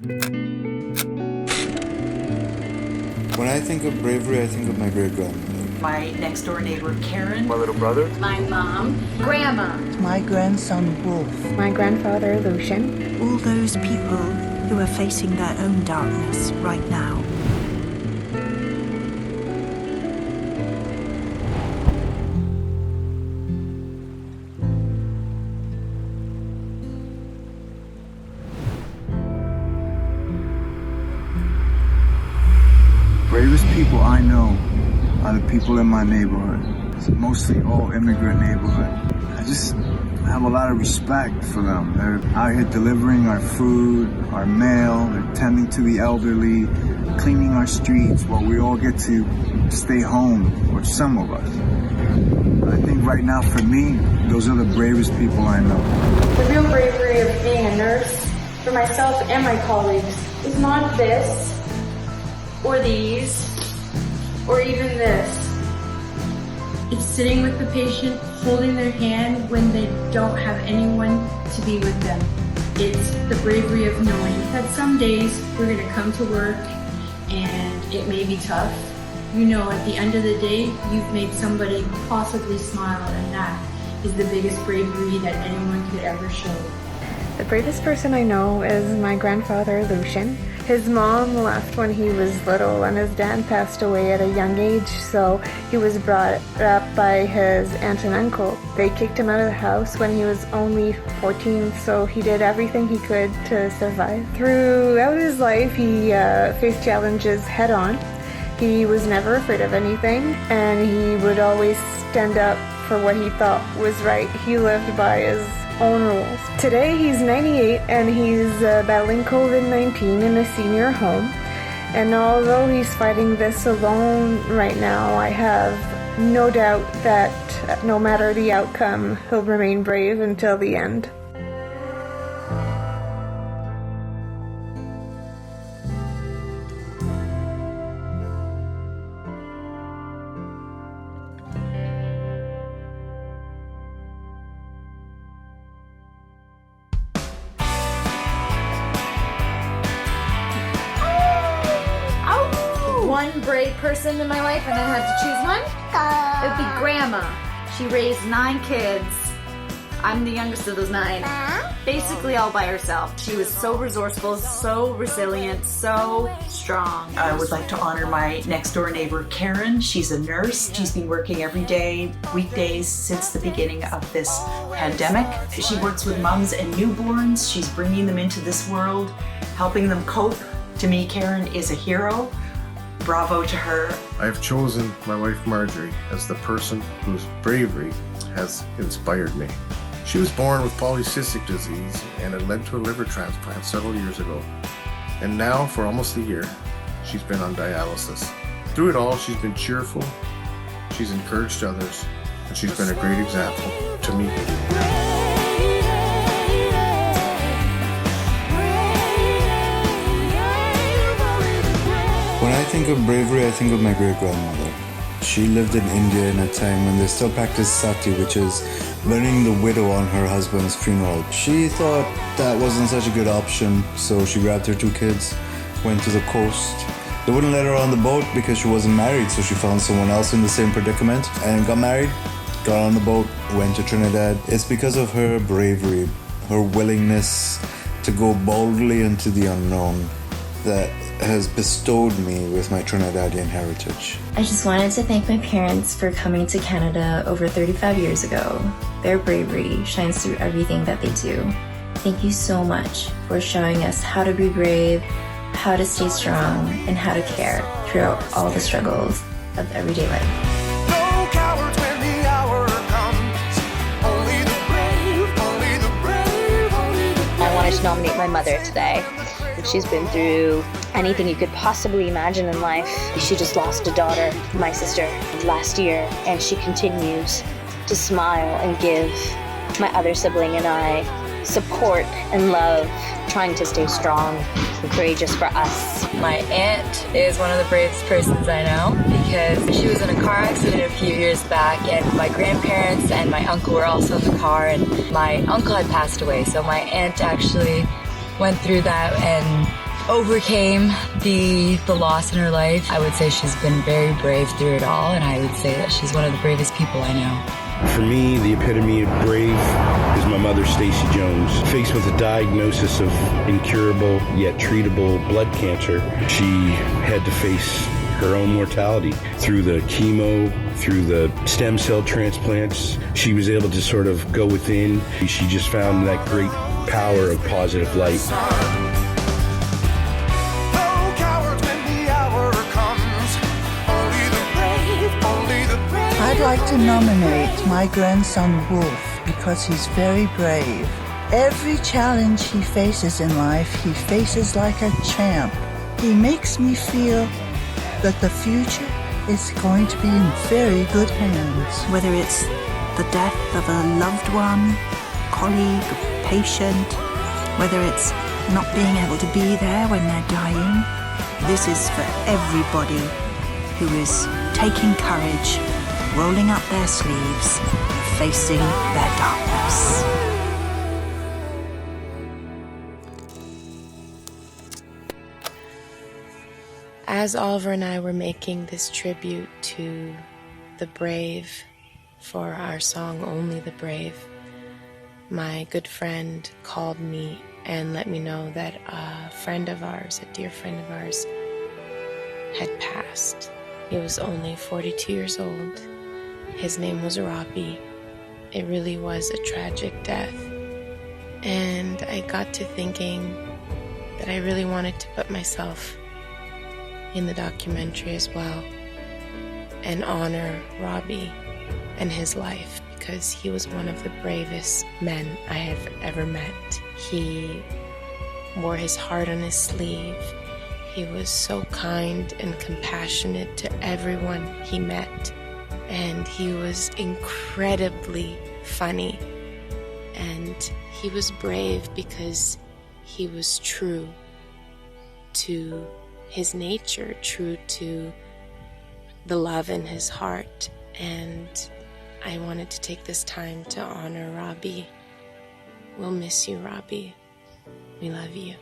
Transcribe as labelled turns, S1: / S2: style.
S1: When I think of bravery, I think of my great-grandmother.
S2: My next-door neighbor, Karen.
S3: My little brother.
S4: My mom. Grandma.
S5: My grandson, Wolf.
S6: My grandfather, Lucian.
S7: All those people who are facing their own darkness right now.
S8: Bravest people I know are the people in my neighborhood. It's mostly all immigrant neighborhood. I just have a lot of respect for them. They're out here delivering our food, our mail, they're tending to the elderly, cleaning our streets while we all get to stay home, or some of us. I think right now for me, those are the bravest people I know.
S6: The real bravery of being a nurse, for myself and my colleagues, is not this, or these, or even this. It's sitting with the patient, holding their hand when they don't have anyone to be with them. It's the bravery of knowing that some days we're going to come to work and it may be tough. You know, at the end of the day, you've made somebody possibly smile, and that is the biggest bravery that anyone could ever show. The bravest person I know is my grandfather, Lucian. His mom left when he was little and his dad passed away at a young age, so he was brought up by his aunt and uncle. They kicked him out of the house when he was only 14, so he did everything he could to survive. Throughout his life, he faced challenges head on. He was never afraid of anything, and he would always stand up for what he thought was right. He lived by his own rules. Today he's 98 and he's battling COVID-19 in a senior home. And although he's fighting this alone right now, I have no doubt that no matter the outcome, he'll remain brave until the end.
S4: One brave person in my life, and I had to choose one, it would be Grandma. She raised 9 kids. I'm the youngest of those 9. Basically all by herself. She was so resourceful, so resilient, so strong.
S2: I would like to honor my next-door neighbor, Karen. She's a nurse. She's been working every day, weekdays, since the beginning of this pandemic. She works with moms and newborns. She's bringing them into this world, helping them cope. To me, Karen is a hero. Bravo to her.
S3: I have chosen my wife Marjorie as the person whose bravery has inspired me. She was born with polycystic disease and it led to a liver transplant several years ago. And now, for almost a year, she's been on dialysis. Through it all, she's been cheerful, she's encouraged others, and she's been a great example to me.
S1: When I think of bravery, I think of my great-grandmother. She lived in India in a time when they still practiced sati, which is burying the widow on her husband's funeral. She thought that wasn't such a good option, so she grabbed her 2 kids, went to the coast. They wouldn't let her on the boat because she wasn't married, so she found someone else in the same predicament and got married, got on the boat, went to Trinidad. It's because of her bravery, her willingness to go boldly into the unknown that has bestowed me with my Trinidadian heritage.
S9: I just wanted to thank my parents for coming to Canada over 35 years ago. Their bravery shines through everything that they do. Thank you so much for showing us how to be brave, how to stay strong, and how to care throughout all the struggles of everyday life.
S10: No cowards when the hour comes. Only the brave, only the brave, only the brave.
S11: I wanted to nominate my mother today. She's been through anything you could possibly imagine in life. She just lost a daughter, my sister, last year, and she continues to smile and give my other sibling and I support and love, trying to stay strong and courageous for us.
S12: My aunt is one of the bravest persons I know because she was in a car accident a few years back, and my grandparents and my uncle were also in the car, and my uncle had passed away, so my aunt actually went through that and overcame the loss in her life. I would say she's been very brave through it all, and I would say that she's one of the bravest people I know.
S13: For me, the epitome of brave is my mother, Stacy Jones. Faced with a diagnosis of incurable yet treatable blood cancer, she had to face her own mortality. Through the chemo, through the stem cell transplants, she was able to sort of go within. She just found that great power of positive light.
S5: I'd like to nominate my grandson Wolf because he's very brave. Every challenge he faces in life, he faces like a champ. He makes me feel that the future is going to be in very good hands.
S7: Whether it's the death of a loved one, colleague, patient, whether it's not being able to be there when they're dying, this is for everybody who is taking courage, rolling up their sleeves, facing their darkness.
S14: As Oliver and I were making this tribute to the brave for our song Only the Brave, my good friend called me and let me know that a friend of ours, a dear friend of ours, had passed. He was only 42 years old. His name was Robbie. It really was a tragic death. And I got to thinking that I really wanted to put myself in the documentary as well and honor Robbie and his life, because he was one of the bravest men I have ever met. He wore his heart on his sleeve. He was so kind and compassionate to everyone he met, and he was incredibly funny, and he was brave because he was true to his nature, true to the love in his heart. And I wanted to take this time to honor Robbie. We'll miss you, Robbie. We love you.